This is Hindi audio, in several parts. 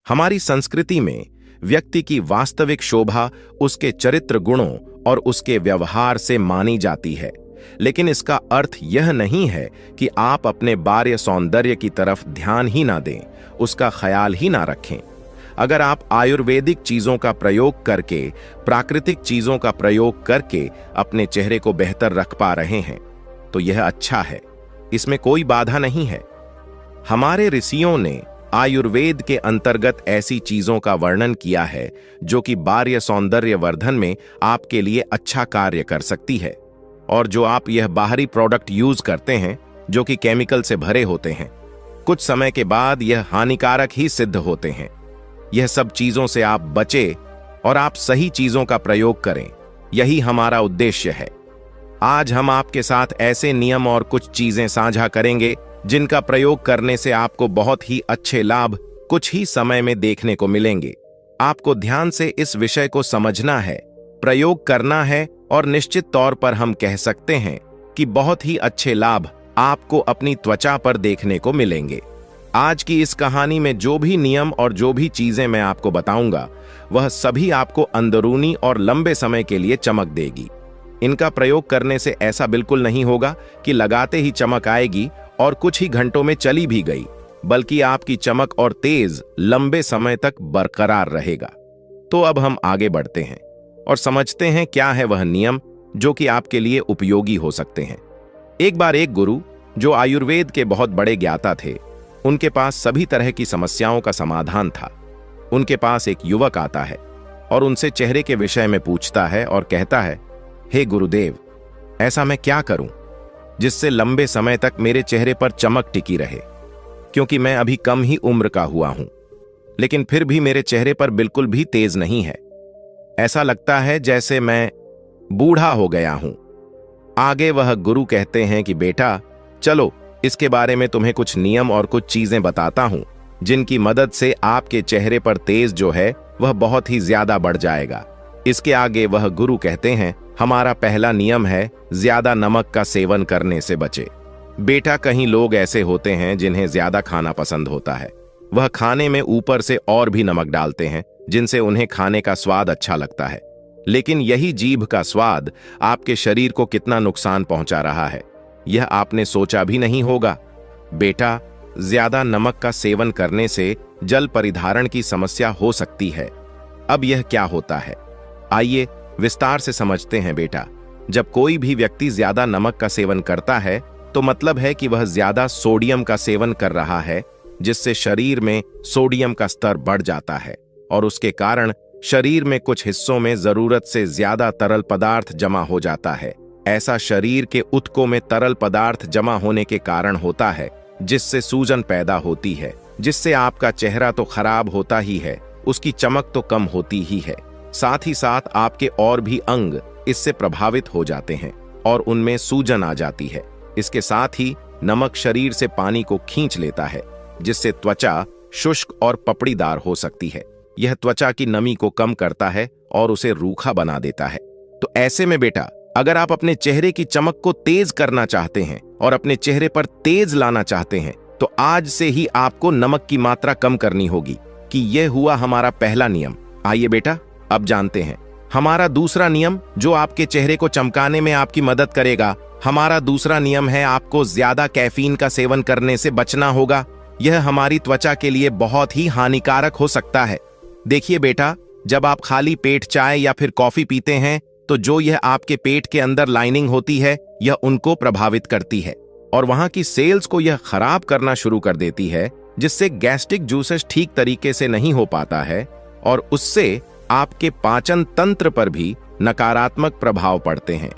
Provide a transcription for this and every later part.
हमारी संस्कृति में व्यक्ति की वास्तविक शोभा उसके चरित्र गुणों और उसके व्यवहार से मानी जाती है, लेकिन इसका अर्थ यह नहीं है कि आप अपने बाह्य सौंदर्य की तरफ ध्यान ही ना दें, उसका ख्याल ही ना रखें। अगर आप आयुर्वेदिक चीजों का प्रयोग करके, प्राकृतिक चीजों का प्रयोग करके अपने चेहरे को बेहतर रख पा रहे हैं तो यह अच्छा है, इसमें कोई बाधा नहीं है। हमारे ऋषियों ने आयुर्वेद के अंतर्गत ऐसी चीजों का वर्णन किया है जो कि बाह्य सौंदर्य वर्धन में आपके लिए अच्छा कार्य कर सकती है, और जो आप यह बाहरी प्रोडक्ट यूज करते हैं जो कि केमिकल से भरे होते हैं, कुछ समय के बाद यह हानिकारक ही सिद्ध होते हैं। यह सब चीजों से आप बचें और आप सही चीजों का प्रयोग करें, यही हमारा उद्देश्य है। आज हम आपके साथ ऐसे नियम और कुछ चीजें साझा करेंगे जिनका प्रयोग करने से आपको बहुत ही अच्छे लाभ कुछ ही समय में देखने को मिलेंगे। आपको ध्यान से इस विषय को समझना है, प्रयोग करना है, और निश्चित तौर पर हम कह सकते हैं कि बहुत ही अच्छे लाभ आपको अपनी त्वचा पर देखने को मिलेंगे। आज की इस कहानी में जो भी नियम और जो भी चीजें मैं आपको बताऊंगा वह सभी आपको अंदरूनी और लंबे समय के लिए चमक देगी। इनका प्रयोग करने से ऐसा बिल्कुल नहीं होगा कि लगाते ही चमक आएगी और कुछ ही घंटों में चली भी गई, बल्कि आपकी चमक और तेज लंबे समय तक बरकरार रहेगा। तो अब हम आगे बढ़ते हैं और समझते हैं क्या है वह नियम जो कि आपके लिए उपयोगी हो सकते हैं। एक बार एक गुरु जो आयुर्वेद के बहुत बड़े ज्ञाता थे, उनके पास सभी तरह की समस्याओं का समाधान था। उनके पास एक युवक आता है और उनसे चेहरे के विषय में पूछता है और कहता है, हे गुरुदेव, ऐसा मैं क्या करूं जिससे लंबे समय तक मेरे चेहरे पर चमक टिकी रहे, क्योंकि मैं अभी कम ही उम्र का हुआ हूं, लेकिन फिर भी मेरे चेहरे पर बिल्कुल भी तेज नहीं है। ऐसा लगता है जैसे मैं बूढ़ा हो गया हूं। आगे वह गुरु कहते हैं कि बेटा, चलो इसके बारे में तुम्हें कुछ नियम और कुछ चीजें बताता हूं जिनकी मदद से आपके चेहरे पर तेज जो है वह बहुत ही ज्यादा बढ़ जाएगा। इसके आगे वह गुरु कहते हैं, हमारा पहला नियम है ज्यादा नमक का सेवन करने से बचे। बेटा, कहीं लोग ऐसे होते हैं जिन्हें ज्यादा खाना पसंद होता है, वह खाने में ऊपर से और भी नमक डालते हैं जिनसे उन्हें खाने का स्वाद अच्छा लगता है, लेकिन यही जीभ का स्वाद आपके शरीर को कितना नुकसान पहुंचा रहा है यह आपने सोचा भी नहीं होगा। बेटा, ज्यादा नमक का सेवन करने से जल परिधारण की समस्या हो सकती है। अब यह क्या होता है, आइए विस्तार से समझते हैं। बेटा, जब कोई भी व्यक्ति ज्यादा नमक का सेवन करता है तो मतलब है कि वह ज्यादा सोडियम का सेवन कर रहा है, जिससे शरीर में सोडियम का स्तर बढ़ जाता है और उसके कारण शरीर में कुछ हिस्सों में जरूरत से ज्यादा तरल पदार्थ जमा हो जाता है। ऐसा शरीर के ऊतकों में तरल पदार्थ जमा होने के कारण होता है, जिससे सूजन पैदा होती है, जिससे आपका चेहरा तो खराब होता ही है, उसकी चमक तो कम होती ही है, साथ ही साथ आपके और भी अंग इससे प्रभावित हो जाते हैं और उनमें सूजन आ जाती है। इसके साथ ही नमक शरीर से पानी को खींच लेता है, जिससे त्वचा शुष्क और पपड़ीदार हो सकती है। यह त्वचा की नमी को कम करता है और उसे रूखा बना देता है। तो ऐसे में बेटा, अगर आप अपने चेहरे की चमक को तेज करना चाहते हैं और अपने चेहरे पर तेज लाना चाहते हैं तो आज से ही आपको नमक की मात्रा कम करनी होगी। कि यह हुआ हमारा पहला नियम। आइए बेटा, अब जानते हैं हमारा दूसरा नियम जो आपके चेहरे को चमकाने में आपकी मदद करेगा। हमारा दूसरा नियम है आपको ज्यादा कैफीन का सेवन करने से बचना होगा। यह हमारी त्वचा के लिए बहुत ही हानिकारक हो सकता है। देखिए बेटा, जब आप खाली पेट चाय या फिर कॉफी पीते हैं तो जो यह आपके पेट के अंदर लाइनिंग होती है यह उनको प्रभावित करती है और वहां की सेल्स को यह खराब करना शुरू कर देती है, जिससे गैस्ट्रिक जूसेस ठीक तरीके से नहीं हो पाता है और उससे आपके पाचन तंत्र पर भी नकारात्मक प्रभाव पड़ते हैं।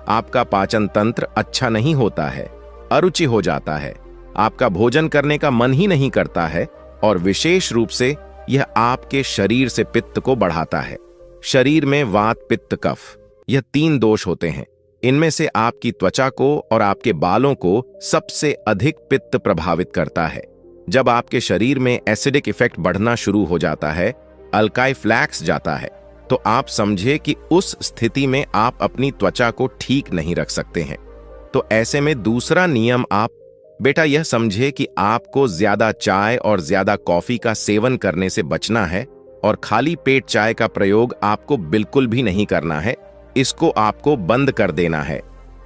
आपका पाचन तंत्र अच्छा नहीं होता है, अरुचि हो जाता है, आपका भोजन करने का मन ही नहीं करता है और विशेष रूप से यह आपके शरीर से पित्त को बढ़ाता है। शरीर में वात, पित्त, कफ, यह 3 दोष होते हैं। इनमें से आपकी त्वचा को और आपके बालों को सबसे अधिक पित्त प्रभावित करता है। जब आपके शरीर में एसिडिक इफेक्ट बढ़ना शुरू हो जाता है, अल्काई फ्लैक्स जाता है, तो आप समझे कि उस स्थिति में आप अपनी त्वचा को ठीक नहीं रख सकते हैं। तो ऐसे में दूसरा नियम आप बेटा यह समझे कि आपको ज्यादा चाय और ज्यादा कॉफी का सेवन करने से बचना है और खाली पेट चाय का प्रयोग आपको बिल्कुल भी नहीं करना है। इसको आपको बंद कर देना है।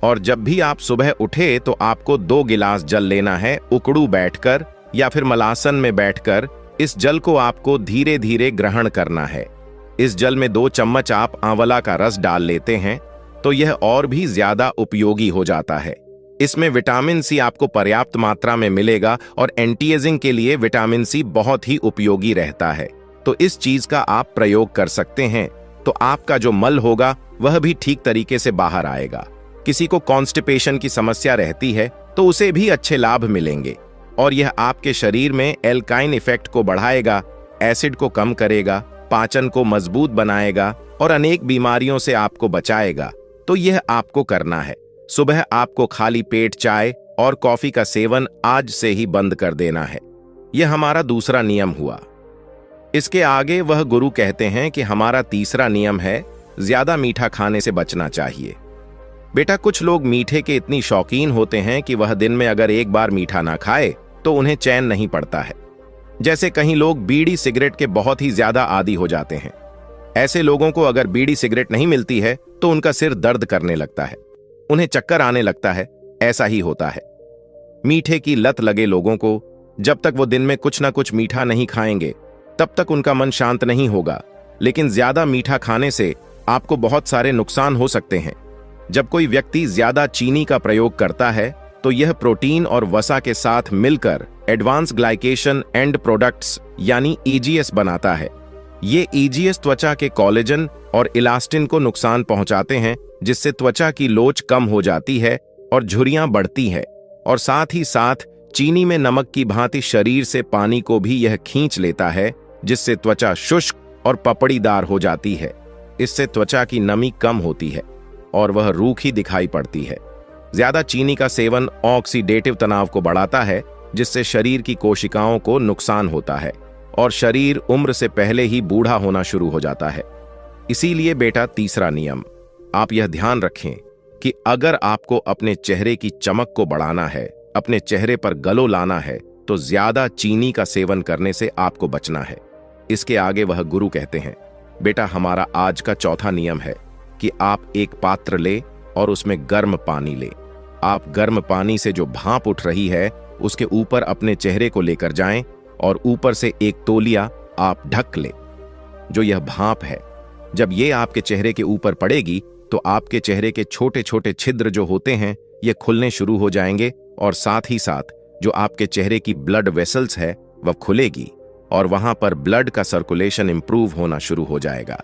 और जब भी आप सुबह उठे तो आपको 2 गिलास जल लेना है, उकड़ू बैठकर या फिर मलासन में बैठकर। इस जल को आपको धीरे धीरे ग्रहण करना है। इस जल में 2 चम्मच आप आंवला का रस डाल लेते हैं तो यह और भी ज्यादा उपयोगी हो जाता है। इसमें विटामिन सी आपको पर्याप्त मात्रा में मिलेगा और एंटी एजिंग के लिए विटामिन सी बहुत ही उपयोगी रहता है। तो इस चीज का आप प्रयोग कर सकते हैं तो आपका जो मल होगा वह भी ठीक तरीके से बाहर आएगा। किसी को कॉन्स्टिपेशन की समस्या रहती है तो उसे भी अच्छे लाभ मिलेंगे और यह आपके शरीर में एल्काइन इफेक्ट को बढ़ाएगा, एसिड को कम करेगा, पाचन को मजबूत बनाएगा और अनेक बीमारियों से आपको बचाएगा। तो यह आपको करना है। सुबह आपको खाली पेट चाय और कॉफी का सेवन आज से ही बंद कर देना है। यह हमारा दूसरा नियम हुआ। इसके आगे वह गुरु कहते हैं कि हमारा तीसरा नियम है, ज्यादा मीठा खाने से बचना चाहिए। बेटा कुछ लोग मीठे के इतनी शौकीन होते हैं कि वह दिन में अगर एक बार मीठा ना खाए तो उन्हें चैन नहीं पड़ता है। जैसे कहीं लोग बीड़ी सिगरेट के बहुत ही ज्यादा आदी हो जाते हैं। ऐसे लोगों को अगर बीड़ी सिगरेट नहीं मिलती है तो उनका सिर दर्द करने लगता है, उन्हें चक्कर आने लगता है। ऐसा ही होता है। मीठे की लत लगे लोगों को जब तक वो दिन में कुछ ना कुछ मीठा नहीं खाएंगे तब तक उनका मन शांत नहीं होगा। लेकिन ज्यादा मीठा खाने से आपको बहुत सारे नुकसान हो सकते हैं। जब कोई व्यक्ति ज्यादा चीनी का प्रयोग करता है तो यह प्रोटीन और वसा के साथ मिलकर एडवांस ग्लाइकेशन एंड प्रोडक्ट्स यानी ईजीएस बनाता है। ये ईजीएस त्वचा के कोलेजन और इलास्टिन को नुकसान पहुंचाते हैं, जिससे त्वचा की लोच कम हो जाती है और झुर्रियां बढ़ती है। और साथ ही साथ चीनी में नमक की भांति शरीर से पानी को भी यह खींच लेता है, जिससे त्वचा शुष्क और पपड़ीदार हो जाती है। इससे त्वचा की नमी कम होती है और वह रूखी दिखाई पड़ती है। ज्यादा चीनी का सेवन ऑक्सीडेटिव तनाव को बढ़ाता है, जिससे शरीर की कोशिकाओं को नुकसान होता है और शरीर उम्र से पहले ही बूढ़ा होना शुरू हो जाता है। इसीलिए बेटा तीसरा नियम, आप यह ध्यान रखें कि अगर आपको अपने चेहरे की चमक को बढ़ाना है, अपने चेहरे पर ग्लो लाना है, तो ज्यादा चीनी का सेवन करने से आपको बचना है। इसके आगे वह गुरु कहते हैं, बेटा हमारा आज का चौथा नियम है कि आप एक पात्र ले और उसमें गर्म पानी ले। आप गर्म पानी से जो भाप उठ रही है उसके ऊपर अपने चेहरे को लेकर जाएं और ऊपर से एक तौलिया आप ढक ले। जो यह भाप है, जब ये आपके चेहरे के ऊपर पड़ेगी तो आपके चेहरे के छोटे छोटे छिद्र जो होते हैं ये खुलने शुरू हो जाएंगे और साथ ही साथ जो आपके चेहरे की ब्लड वेसल्स है वह खुलेगी और वहां पर ब्लड का सर्कुलेशन इंप्रूव होना शुरू हो जाएगा।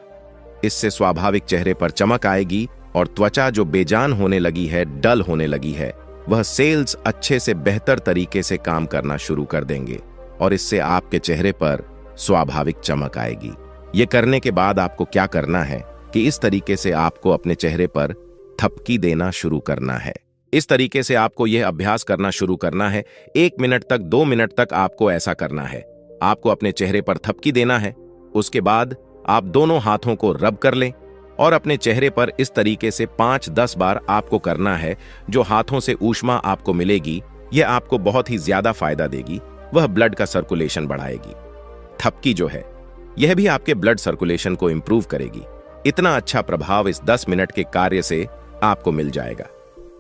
इससे स्वाभाविक चेहरे पर चमक आएगी और त्वचा जो बेजान होने लगी है, डल होने लगी है, वह सेल्स अच्छे से बेहतर तरीके से काम करना शुरू कर देंगे और इससे आपके चेहरे पर स्वाभाविक चमक आएगी। ये करने के बाद आपको क्या करना है कि इस तरीके से आपको अपने चेहरे पर थपकी देना शुरू करना है। इस तरीके से आपको यह अभ्यास करना शुरू करना है। 1 मिनट तक, 2 मिनट तक आपको ऐसा करना है। आपको अपने चेहरे पर थपकी देना है। उसके बाद आप दोनों हाथों को रब कर लें और अपने चेहरे पर इस तरीके से 5-10 बार आपको करना है। जो हाथों से ऊष्मा आपको मिलेगी यह आपको बहुत ही ज्यादा फायदा देगी, वह ब्लड का सर्कुलेशन बढ़ाएगी। थपकी जो है यह भी आपके ब्लड सर्कुलेशन को इंप्रूव करेगी। इतना अच्छा प्रभाव इस 10 मिनट के कार्य से आपको मिल जाएगा।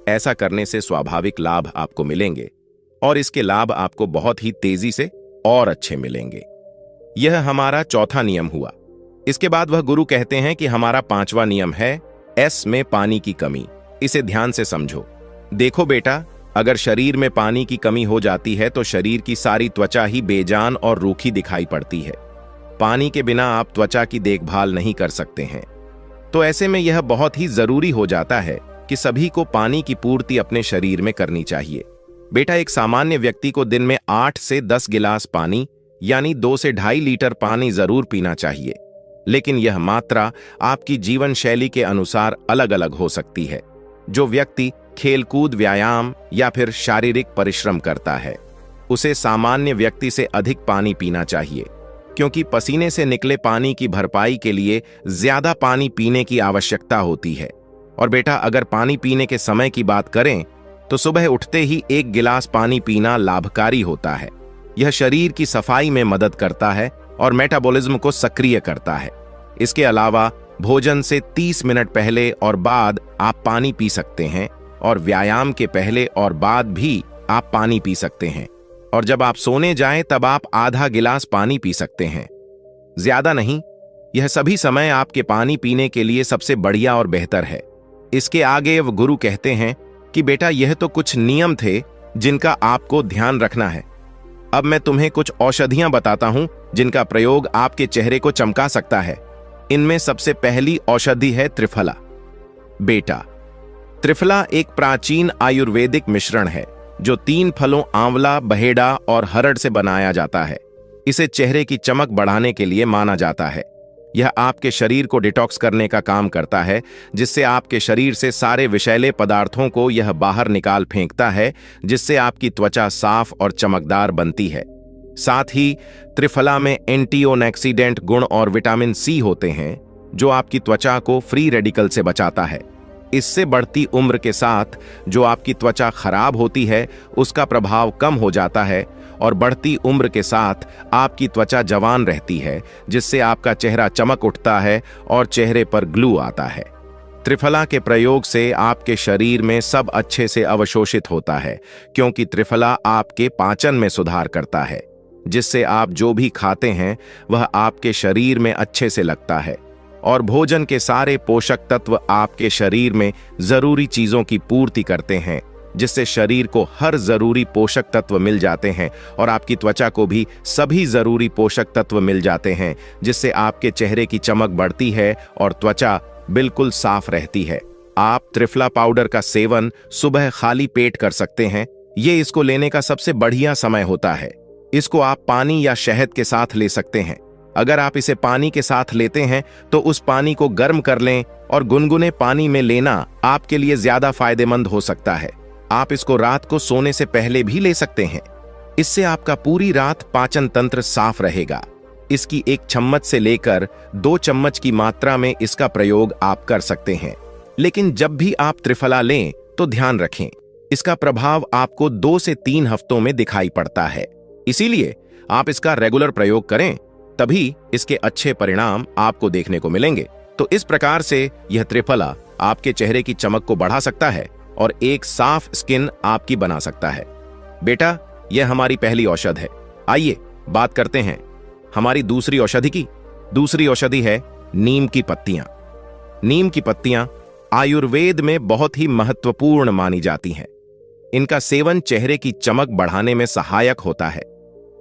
ऐसा करने से स्वाभाविक लाभ आपको मिलेंगे और इसके लाभ आपको बहुत ही तेजी से और अच्छे मिलेंगे। यह हमारा चौथा नियम हुआ। इसके बाद वह गुरु कहते हैं कि हमारा 5वां नियम है एस में पानी की कमी। इसे ध्यान से समझो। देखो बेटा, अगर शरीर में पानी की कमी हो जाती है तो शरीर की सारी त्वचा ही बेजान और रूखी दिखाई पड़ती है। पानी के बिना आप त्वचा की देखभाल नहीं कर सकते हैं। तो ऐसे में यह बहुत ही जरूरी हो जाता है कि सभी को पानी की पूर्ति अपने शरीर में करनी चाहिए। बेटा एक सामान्य व्यक्ति को दिन में 8 से 10 गिलास पानी यानी 2 से 2.5 लीटर पानी जरूर पीना चाहिए। लेकिन यह मात्रा आपकी जीवन शैली के अनुसार अलग अलग हो सकती है। जो व्यक्ति खेलकूद, व्यायाम या फिर शारीरिक परिश्रम करता है उसे सामान्य व्यक्ति से अधिक पानी पीना चाहिए, क्योंकि पसीने से निकले पानी की भरपाई के लिए ज्यादा पानी पीने की आवश्यकता होती है। और बेटा अगर पानी पीने के समय की बात करें तो सुबह उठते ही 1 गिलास पानी पीना लाभकारी होता है। यह शरीर की सफाई में मदद करता है और मेटाबॉलिज्म को सक्रिय करता है। इसके अलावा भोजन से 30 मिनट पहले और बाद आप पानी पी सकते हैं और व्यायाम के पहले और बाद भी आप पानी पी सकते हैं। और जब आप सोने जाएं तब आप आधा गिलास पानी पी सकते हैं, ज्यादा नहीं। यह सभी समय आपके पानी पीने के लिए सबसे बढ़िया और बेहतर है। इसके आगे वह गुरु कहते हैं कि बेटा, यह तो कुछ नियम थे जिनका आपको ध्यान रखना है। अब मैं तुम्हें कुछ औषधियां बताता हूं जिनका प्रयोग आपके चेहरे को चमका सकता है। इनमें सबसे पहली औषधि है त्रिफला। बेटा, त्रिफला एक प्राचीन आयुर्वेदिक मिश्रण है जो 3 फलों आंवला, बहेड़ा और हरड़ से बनाया जाता है। इसे चेहरे की चमक बढ़ाने के लिए माना जाता है। यह आपके शरीर को डिटॉक्स करने का काम करता है, जिससे आपके शरीर से सारे विषैले पदार्थों को यह बाहर निकाल फेंकता है, जिससे आपकी त्वचा साफ और चमकदार बनती है। साथ ही त्रिफला में एंटीऑक्सीडेंट गुण और विटामिन सी होते हैं जो आपकी त्वचा को फ्री रेडिकल से बचाता है। इससे बढ़ती उम्र के साथ जो आपकी त्वचा खराब होती है उसका प्रभाव कम हो जाता है और बढ़ती उम्र के साथ आपकी त्वचा जवान रहती है, जिससे आपका चेहरा चमक उठता है और चेहरे पर ग्लू आता है। त्रिफला के प्रयोग से आपके शरीर में सब अच्छे से अवशोषित होता है, क्योंकि त्रिफला आपके पाचन में सुधार करता है, जिससे आप जो भी खाते हैं वह आपके शरीर में अच्छे से लगता है और भोजन के सारे पोषक तत्व आपके शरीर में जरूरी चीजों की पूर्ति करते हैं, जिससे शरीर को हर जरूरी पोषक तत्व मिल जाते हैं और आपकी त्वचा को भी सभी जरूरी पोषक तत्व मिल जाते हैं, जिससे आपके चेहरे की चमक बढ़ती है और त्वचा बिल्कुल साफ रहती है। आप त्रिफला पाउडर का सेवन सुबह खाली पेट कर सकते हैं। ये इसको लेने का सबसे बढ़िया समय होता है। इसको आप पानी या शहद के साथ ले सकते हैं। अगर आप इसे पानी के साथ लेते हैं तो उस पानी को गर्म कर लें और गुनगुने पानी में लेना आपके लिए ज्यादा फायदेमंद हो सकता है। आप इसको रात को सोने से पहले भी ले सकते हैं। इससे आपका पूरी रात पाचन तंत्र साफ रहेगा। इसकी 1 चम्मच से लेकर 2 चम्मच की मात्रा में इसका प्रयोग आप कर सकते हैं। लेकिन जब भी आप त्रिफला लें तो ध्यान रखें, इसका प्रभाव आपको 2 से 3 हफ्तों में दिखाई पड़ता है। इसीलिए आप इसका रेगुलर प्रयोग करें, तभी इसके अच्छे परिणाम आपको देखने को मिलेंगे। तो इस प्रकार से यह त्रिफला आपके चेहरे की चमक को बढ़ा सकता है और एक साफ स्किन आपकी बना सकता है। बेटा, यह हमारी पहली औषध है। आइए बात करते हैं हमारी दूसरी औषधि की। दूसरी औषधि है नीम की पत्तियां। नीम की पत्तियां आयुर्वेद में बहुत ही महत्वपूर्ण मानी जाती हैं। इनका सेवन चेहरे की चमक बढ़ाने में सहायक होता है।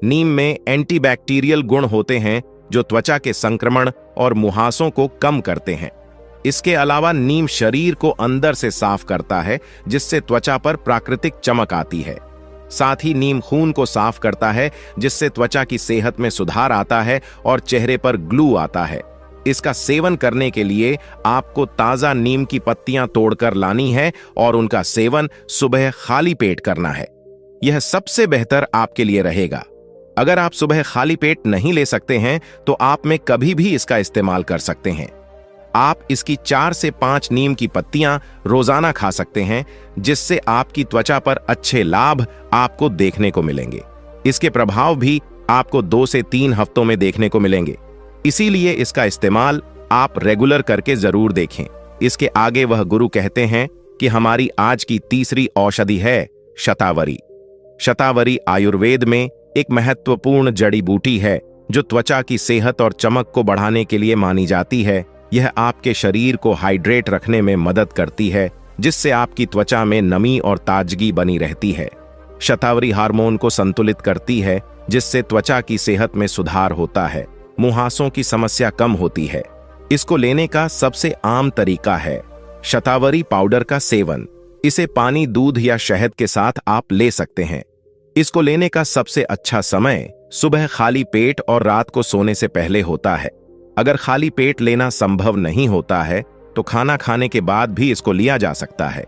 नीम में एंटीबैक्टीरियल गुण होते हैं जो त्वचा के संक्रमण और मुहासों को कम करते हैं। इसके अलावा नीम शरीर को अंदर से साफ करता है, जिससे त्वचा पर प्राकृतिक चमक आती है। साथ ही नीम खून को साफ करता है, जिससे त्वचा की सेहत में सुधार आता है और चेहरे पर ग्लू आता है। इसका सेवन करने के लिए आपको ताजा नीम की पत्तियां तोड़कर लानी है और उनका सेवन सुबह खाली पेट करना है। यह सबसे बेहतर आपके लिए रहेगा। अगर आप सुबह खाली पेट नहीं ले सकते हैं तो आप में कभी भी इसका इस्तेमाल कर सकते हैं। आप इसकी 4 से 5 नीम की पत्तियां रोजाना खा सकते हैं, जिससे आपकी त्वचा पर अच्छे लाभ आपको देखने को मिलेंगे। इसके प्रभाव भी आपको 2 से 3 हफ्तों में देखने को मिलेंगे। इसीलिए इसका इस्तेमाल आप रेगुलर करके जरूर देखें। इसके आगे वह गुरु कहते हैं कि हमारी आज की तीसरी औषधि है शतावरी। शतावरी आयुर्वेद में एक महत्वपूर्ण जड़ी बूटी है जो त्वचा की सेहत और चमक को बढ़ाने के लिए मानी जाती है। यह आपके शरीर को हाइड्रेट रखने में मदद करती है, जिससे आपकी त्वचा में नमी और ताजगी बनी रहती है। शतावरी हार्मोन को संतुलित करती है, जिससे त्वचा की सेहत में सुधार होता है। मुहासों की समस्या कम होती है। इसको लेने का सबसे आम तरीका है शतावरी पाउडर का सेवन। इसे पानी, दूध या शहद के साथ आप ले सकते हैं। इसको लेने का सबसे अच्छा समय सुबह खाली पेट और रात को सोने से पहले होता है। अगर खाली पेट लेना संभव नहीं होता है तो खाना खाने के बाद भी इसको लिया जा सकता है।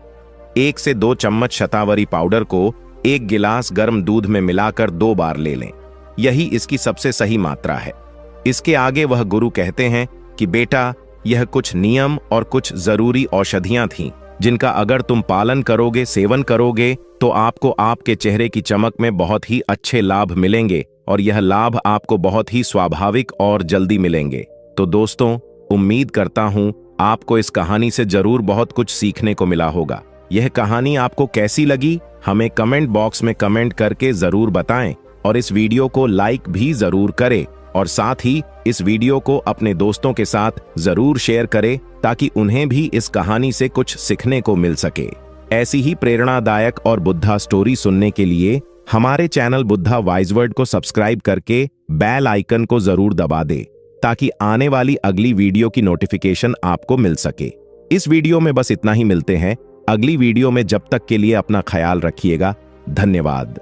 1 से 2 चम्मच शतावरी पाउडर को 1 गिलास गर्म दूध में मिलाकर 2 बार ले लें। यही इसकी सबसे सही मात्रा है। इसके आगे वह गुरु कहते हैं कि बेटा, यह कुछ नियम और कुछ जरूरी औषधियां थीं जिनका अगर तुम पालन करोगे, सेवन करोगे, तो आपको आपके चेहरे की चमक में बहुत ही अच्छे लाभ मिलेंगे और यह लाभ आपको बहुत ही स्वाभाविक और जल्दी मिलेंगे। तो दोस्तों, उम्मीद करता हूं आपको इस कहानी से जरूर बहुत कुछ सीखने को मिला होगा। यह कहानी आपको कैसी लगी हमें कमेंट बॉक्स में कमेंट करके जरूर बताएं और इस वीडियो को लाइक भी जरूर करें और साथ ही इस वीडियो को अपने दोस्तों के साथ जरूर शेयर करें ताकि उन्हें भी इस कहानी से कुछ सीखने को मिल सके। ऐसी ही प्रेरणादायक और बुद्धा स्टोरी सुनने के लिए हमारे चैनल बुद्धा वाइज वर्ड को सब्सक्राइब करके बेल आइकन को जरूर दबा दे ताकि आने वाली अगली वीडियो की नोटिफिकेशन आपको मिल सके। इस वीडियो में बस इतना ही, मिलते हैं अगली वीडियो में। जब तक के लिए अपना ख्याल रखिएगा। धन्यवाद।